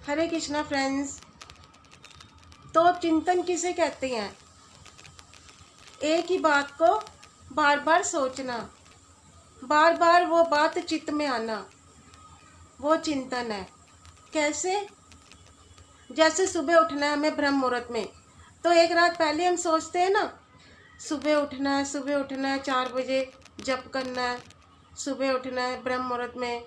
हरे Krishna friends. तो चिंतन किसे कहते हैं? एक ही बात को बार बार सोचना, बार बार वो बात चित्त में आना, वो चिंतन है। कैसे? जैसे सुबह उठना है हमें ब्रह्म मुहूर्त में, तो एक रात पहले हम सोचते हैं ना, सुबह उठना है, सुबह उठना है, 4 बजे जप करना है, सुबह उठना है ब्रह्म मुहूर्त में।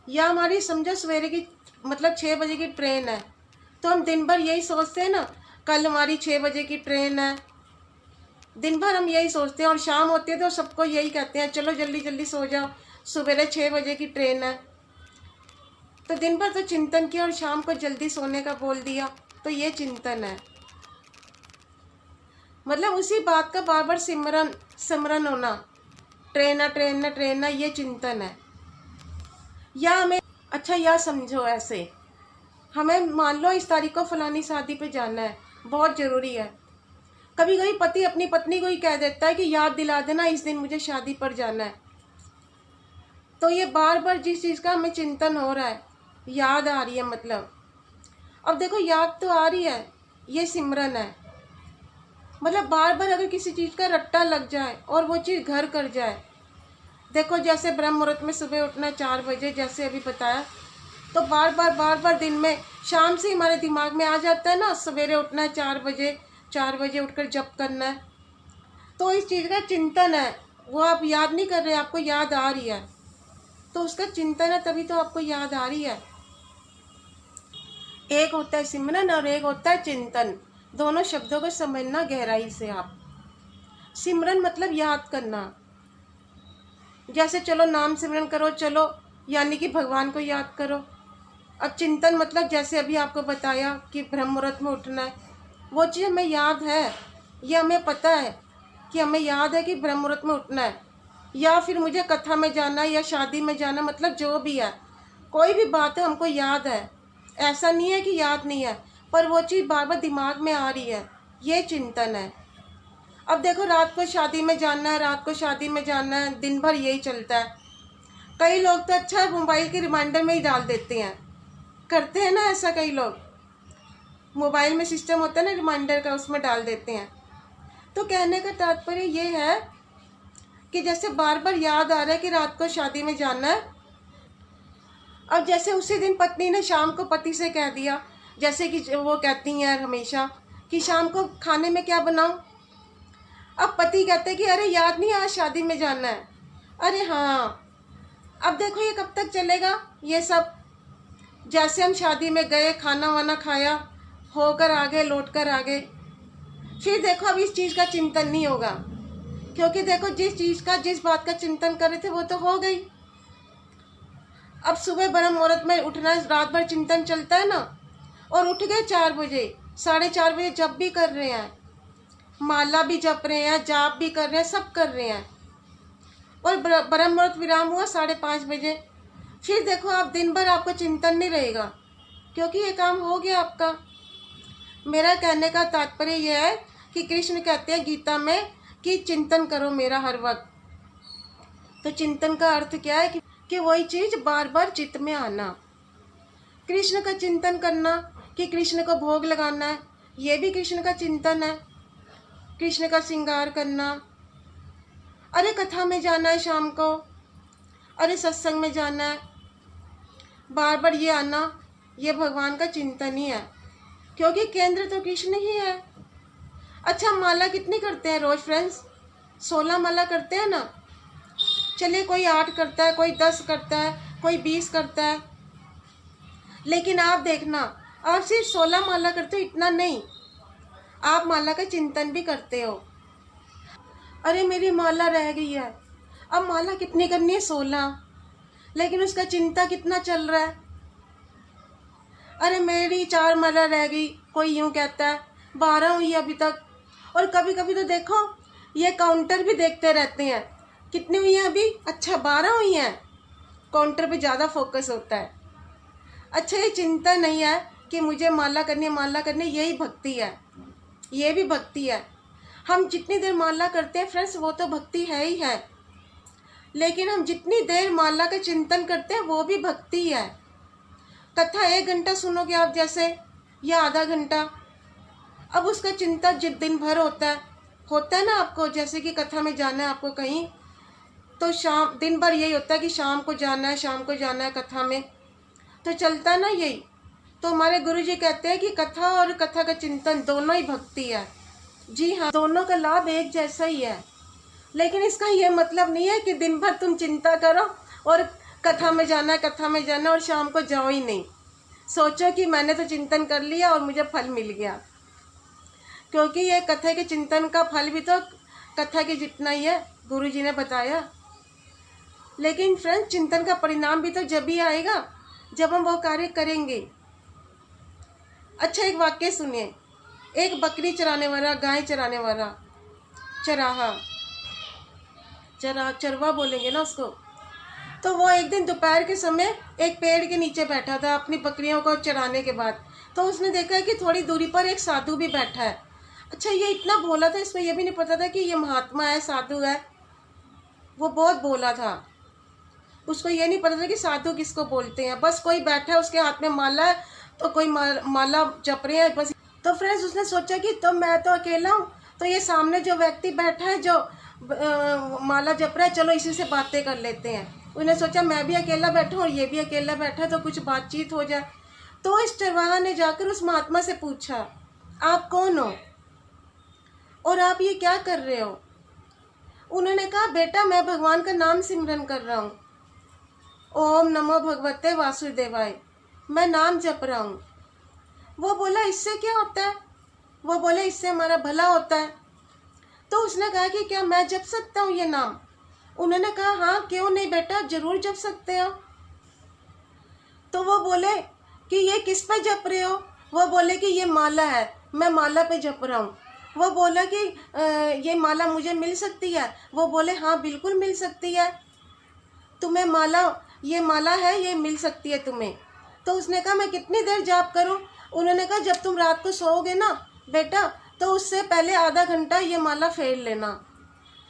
या हमारी समझो सवेरे की मतलब 6 बजे की ट्रेन है, तो हम दिन भर यही सोचते हैं ना, कल हमारी 6 बजे की ट्रेन है। दिन भर हम यही सोचते हैं और शाम होती है तो सबको यही कहते हैं, चलो जल्दी जल्दी सो जाओ, सवेरे 6 बजे की ट्रेन है। तो दिन भर तो चिंतन किया और शाम को जल्दी सोने का बोल दिया, तो ये चिंतन है। मतलब उसी बात का बार बार सिमरन सिमरन होना, ट्रेन है ट्रेन है ट्रेन है, ये चिंतन है। या हमें अच्छा या समझो ऐसे, हमें मान लो इस तारीख को फलानी शादी पे जाना है, बहुत ज़रूरी है। कभी कभी पति अपनी पत्नी को ही कह देता है कि याद दिला देना इस दिन मुझे शादी पर जाना है। तो ये बार बार जिस चीज़ का हमें चिंतन हो रहा है, याद आ रही है, मतलब अब देखो याद तो आ रही है, ये सिमरन है। मतलब बार बार अगर किसी चीज़ का रट्टा लग जाए और वो चीज़ घर कर जाए, देखो जैसे ब्रह्म मुहूर्त में सुबह उठना 4 बजे जैसे अभी बताया, तो बार बार दिन में शाम से हमारे दिमाग में आ जाता है ना, सवेरे उठना है 4 बजे उठकर जप करना है। तो इस चीज़ का चिंतन है, वो आप याद नहीं कर रहे, आपको याद आ रही है, तो उसका चिंतन है, तभी तो आपको याद आ रही है। एक होता है सिमरन और एक होता है चिंतन। दोनों शब्दों को समझना गहराई से आप। सिमरन मतलब याद करना, जैसे चलो नाम सिमरन करो, चलो यानी कि भगवान को याद करो। अब चिंतन मतलब जैसे अभी आपको बताया कि ब्रह्म मुहूर्त में उठना है, वो चीज़ हमें याद है, ये हमें पता है कि हमें याद है कि ब्रह्म मुहूर्त में उठना है। या फिर मुझे कथा में जाना है या शादी में जाना, मतलब जो भी है, कोई भी बात है हमको याद है, ऐसा नहीं है कि याद नहीं है, पर वो चीज़ बार बार दिमाग में आ रही है, ये चिंतन है। अब देखो रात को शादी में जाना है, रात को शादी में जाना है, दिन भर यही चलता है। कई लोग तो अच्छा है मोबाइल के रिमाइंडर में ही डाल देते हैं, करते हैं ना ऐसा, कई लोग मोबाइल में सिस्टम होता है ना रिमाइंडर का, उसमें डाल देते हैं। तो कहने का तात्पर्य ये है कि जैसे बार बार याद आ रहा है कि रात को शादी में जाना है। अब जैसे उसी दिन पत्नी ने शाम को पति से कह दिया, जैसे कि वो कहती हैं हमेशा कि शाम को खाने में क्या बनाऊं। अब पति कहते हैं कि अरे याद नहीं, आज शादी में जाना है। अरे हाँ, अब देखो ये कब तक चलेगा ये सब। जैसे हम शादी में गए, खाना वाना खाया, होकर आ गए, लौट कर आ गए, फिर देखो अब इस चीज़ का चिंतन नहीं होगा, क्योंकि देखो जिस बात का चिंतन कर रहे थे वो तो हो गई। अब सुबह ब्रह्म मुहूर्त में उठना, रात भर चिंतन चलता है ना, और उठ गए 4 बजे, 4:30 बजे जप भी कर रहे हैं, माला भी जप रहे हैं, जाप भी कर रहे हैं, सब कर रहे हैं, और ब्रह्म मुहूर्त विराम हुआ 5:30 बजे। फिर देखो आप दिन भर आपको चिंतन नहीं रहेगा, क्योंकि ये काम हो गया आपका। मेरा कहने का तात्पर्य यह है कि कृष्ण कहते हैं गीता में कि चिंतन करो मेरा हर वक्त। तो चिंतन का अर्थ क्या है कि वही चीज बार बार चित्त में आना। कृष्ण का चिंतन करना कि कृष्ण को भोग लगाना है, ये भी कृष्ण का चिंतन है। कृष्ण का श्रृंगार करना, अरे कथा में जाना है शाम को, अरे सत्संग में जाना है, बार बार ये आना, ये भगवान का चिंतन ही है, क्योंकि केंद्र तो कृष्ण ही है। अच्छा माला कितनी करते हैं रोज फ्रेंड्स? 16 माला करते हैं ना। चलिए कोई 8 करता है, कोई 10 करता है, कोई 20 करता है, लेकिन आप देखना, आप सिर्फ 16 माला करते हो इतना नहीं, आप माला का चिंतन भी करते हो। अरे मेरी माला रह गई है, अब माला कितनी करनी है? 16, लेकिन उसका चिंता कितना चल रहा है। अरे मेरी 4 माला रह गई, कोई यूं कहता है 12 हुई अभी तक। और कभी कभी तो देखो ये काउंटर भी देखते रहते हैं, कितनी हुई हैं अभी? अच्छा 12 हुई हैं, काउंटर पे ज़्यादा फोकस होता है। अच्छा ये चिंता नहीं है कि मुझे माला करनी है, माला करनी है, यही भक्ति है, ये भी भक्ति है। हम जितनी देर माला करते हैं फ्रेंड्स, वो तो भक्ति है ही है, लेकिन हम जितनी देर माला का चिंतन करते हैं वो भी भक्ति है। कथा 1 घंटा सुनोगे आप जैसे, या आधा घंटा, अब उसका चिंता दिन भर होता है ना आपको। जैसे कि कथा में जाना है आपको कहीं, तो शाम दिन भर यही होता है कि शाम को जाना है, शाम को जाना है कथा में, तो चलता है ना यही। तो हमारे गुरु जी कहते हैं कि कथा और कथा का चिंतन दोनों ही भक्ति है। जी हाँ, दोनों का लाभ एक जैसा ही है। लेकिन इसका ये मतलब नहीं है कि दिन भर तुम चिंता करो और कथा में जाना है, कथा में जाना, और शाम को जाओ ही नहीं। सोचो कि मैंने तो चिंतन कर लिया और मुझे फल मिल गया, क्योंकि ये कथा के चिंतन का फल भी तो कथा के जितना ही है, गुरु जी ने बताया। लेकिन फ्रेंड्स, चिंतन का परिणाम भी तो जब ही आएगा जब हम वो कार्य करेंगे। अच्छा, एक वाक्य सुनिए। एक बकरी चराने वाला, गाय चराने वाला, चरवा बोलेंगे ना उसको, तो वो एक दिन दोपहर के समय एक पेड़ के नीचे बैठा था अपनी बकरियों को चराने के बाद। तो उसने देखा कि थोड़ी दूरी पर एक साधु भी बैठा है। अच्छा, ये इतना भोला था, इसको ये भी नहीं पता था कि ये महात्मा है, साधु है। वो बहुत भोला था, उसको ये नहीं पता था कि साधु किसको बोलते हैं। बस कोई बैठा है, उसके हाथ में माला है, तो कोई माला जप रहे हैं बस। तो फ्रेंड्स, उसने सोचा कि तो मैं तो अकेला हूँ, तो ये सामने जो व्यक्ति बैठा है जो माला जप रहा है, चलो इसी से बातें कर लेते हैं। उसने सोचा मैं भी अकेला बैठा हूँ और ये भी अकेला बैठा है, तो कुछ बातचीत हो जाए। तो इस चरवाहा ने जाकर उस महात्मा से पूछा, आप कौन हो और आप ये क्या कर रहे हो? उन्होंने कहा, बेटा मैं भगवान का नाम सिमरन कर रहा हूँ, ओम नमो भगवते वासुदेवाय, मैं नाम जप रहा हूँ। वो बोला, इससे क्या होता है? वो बोले, इससे हमारा भला होता है। तो उसने कहा कि क्या मैं जप सकता हूँ ये नाम? उन्होंने कहा, हाँ क्यों नहीं बेटा, जरूर जप सकते हो। तो वो बोले कि ये किस पे जप रहे हो? वो बोले कि ये माला है, मैं माला पे जप रहा हूँ। वो बोला कि ये माला मुझे मिल सकती है? वो बोले, हाँ बिल्कुल मिल सकती है, तुम्हें माला, ये माला है, ये मिल सकती है तुम्हें। तो उसने कहा, मैं कितनी देर जाप करूं? उन्होंने कहा, जब तुम रात को सोओगे ना बेटा, तो उससे पहले आधा घंटा ये माला फेर लेना,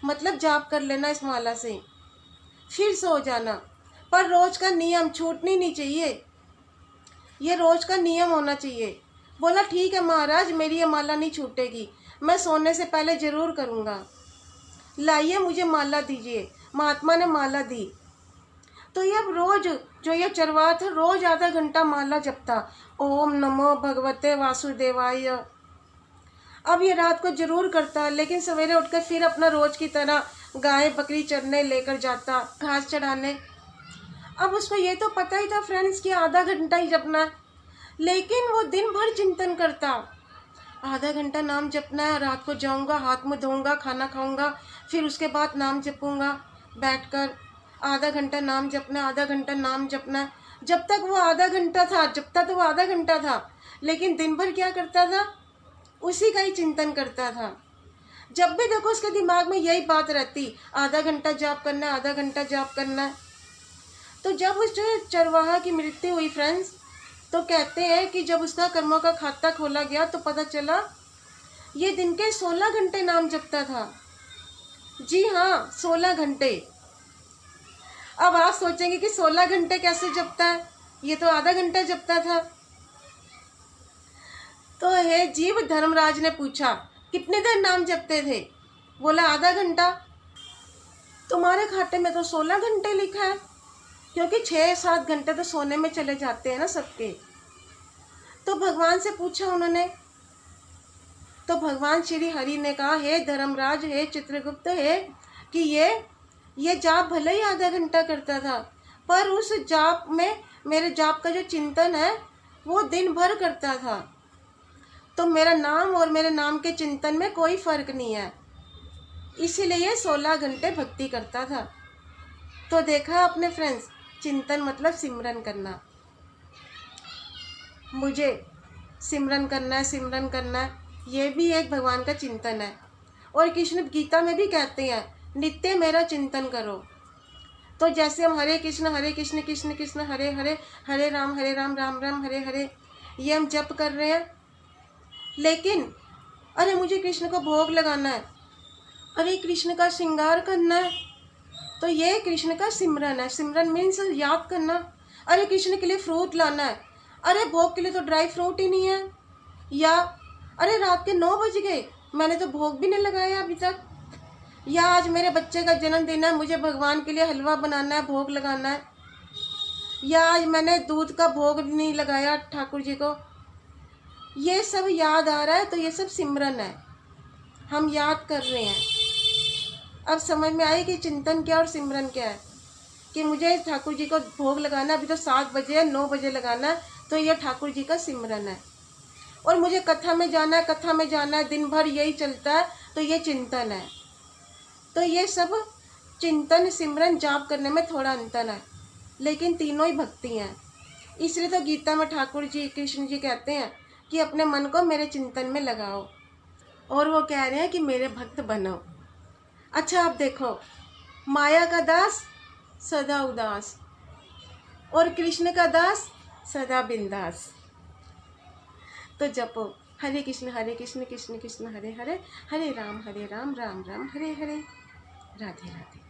मतलब जाप कर लेना इस माला से, फिर सो जाना। पर रोज का नियम छूटनी नहीं चाहिए, ये रोज का नियम होना चाहिए। बोला, ठीक है महाराज, मेरी ये माला नहीं छूटेगी, मैं सोने से पहले जरूर करूँगा, लाइए मुझे माला दीजिए। महात्मा ने माला दी। तो ये अब रोज जो ये चरवाहा था, रोज आधा घंटा माला जपता, ओम नमो भगवते वासुदेवाय। अब ये रात को जरूर करता, लेकिन सवेरे उठकर फिर अपना रोज की तरह गाय बकरी चरने लेकर जाता, घास चढ़ाने। अब उसको ये तो पता ही था फ्रेंड्स कि आधा घंटा ही जपना है, लेकिन वो दिन भर चिंतन करता, आधा घंटा नाम जपना है, रात को जाऊंगा, हाथ मुँह धोऊंगा, खाना खाऊंगा, फिर उसके बाद नाम जपूंगा बैठकर, आधा घंटा नाम जपना, आधा घंटा नाम जपना। जब तक वो आधा घंटा था, जपता तो वो आधा घंटा था, लेकिन दिन भर क्या करता था? उसी का ही चिंतन करता था। जब भी देखो उसके दिमाग में यही बात रहती, आधा घंटा जाप करना है, आधा घंटा जाप करना है। तो जब उस चरवाहा की मृत्यु हुई फ्रेंड्स, तो कहते हैं कि जब उसका कर्मों का खाता खोला गया तो पता चला ये दिन के 16 घंटे नाम जपता था। जी हाँ, 16 घंटे। अब आप सोचेंगे कि 16 घंटे कैसे जपता है, ये तो आधा घंटा जपता था। तो हे जीव, धर्मराज ने पूछा, कितने देर नाम जपते थे? बोला, आधा घंटा। तुम्हारे खाते में तो 16 घंटे लिखा है, क्योंकि 6-7 घंटे तो सोने में चले जाते हैं ना सबके। तो भगवान से पूछा उन्होंने, तो भगवान श्री हरि ने कहा, हे धर्मराज, हे चित्रगुप्त, है कि ये जाप भले ही आधा घंटा करता था, पर उस जाप में मेरे जाप का जो चिंतन है वो दिन भर करता था। तो मेरा नाम और मेरे नाम के चिंतन में कोई फर्क नहीं है, इसीलिए 16 घंटे भक्ति करता था। तो देखा आपने फ्रेंड्स, चिंतन मतलब सिमरन करना। मुझे सिमरन करना है, सिमरन करना है, ये भी एक भगवान का चिंतन है। और कृष्ण गीता में भी कहते हैं, नित्य मेरा चिंतन करो। तो जैसे हम हरे कृष्ण कृष्ण कृष्ण हरे हरे, हरे राम राम राम हरे हरे, ये हम जप कर रहे हैं, लेकिन अरे मुझे कृष्ण को भोग लगाना है, अरे कृष्ण का श्रृंगार करना है, तो ये कृष्ण का सिमरन है। सिमरन मीन्स याद करना। अरे कृष्ण के लिए फ्रूट लाना है, अरे भोग के लिए तो ड्राई फ्रूट ही नहीं है, या अरे रात के 9 बज गए, मैंने तो भोग भी नहीं लगाया अभी तक, या आज मेरे बच्चे का जन्मदिन है, मुझे भगवान के लिए हलवा बनाना है, भोग लगाना है, या आज मैंने दूध का भोग नहीं लगाया ठाकुर जी को। ये सब याद आ रहा है तो ये सब सिमरन है, हम याद कर रहे हैं। अब समझ में आई कि चिंतन क्या और सिमरन क्या है, कि मुझे ठाकुर जी को भोग लगाना, अभी तो 7 बजे है, 9 बजे लगाना है, तो ये ठाकुर जी का सिमरन है। और मुझे कथा में जाना है, कथा में जाना है, दिन भर यही चलता है, तो ये चिंतन है। तो ये सब चिंतन सिमरन जाप करने में थोड़ा अंतर है, लेकिन तीनों ही भक्ति हैं। इसलिए तो गीता में ठाकुर जी कृष्ण जी कहते हैं कि अपने मन को मेरे चिंतन में लगाओ, और वो कह रहे हैं कि मेरे भक्त बनो। अच्छा आप देखो, माया का दास सदा उदास और कृष्ण का दास सदा बिंदास। तो जपो हरे कृष्ण कृष्ण कृष्ण हरे हरे, हरे राम राम राम हरे हरे। राधे राधे।